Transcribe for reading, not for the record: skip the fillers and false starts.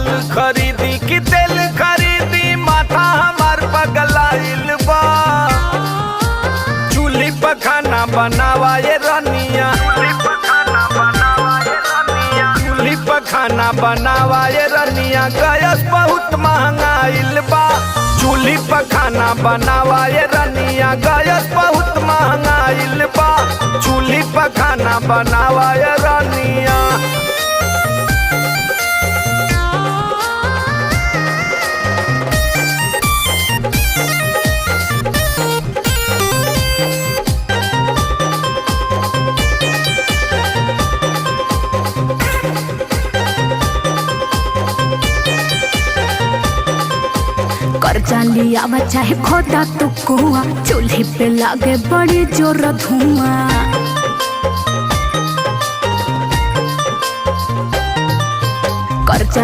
दाल खरीदी कि तेल खरीदी, माथा हमार पगलाइल बा। चूल्ही पर खाना बनावा ये रनिया, चूल्ही पर खाना बनावा ये रनिया, गैस बहुत महंगाइल बा। चूल्ही पर खाना बनावा ये रनिया, गैस बहुत महंगाइल बा। चूल्ही पर खाना बनावा ये रनिया। कर्जा लिया चाहे खोदा तो कुआ, चूल्हे पे लागे बड़ी जोर धुआं। कर्जा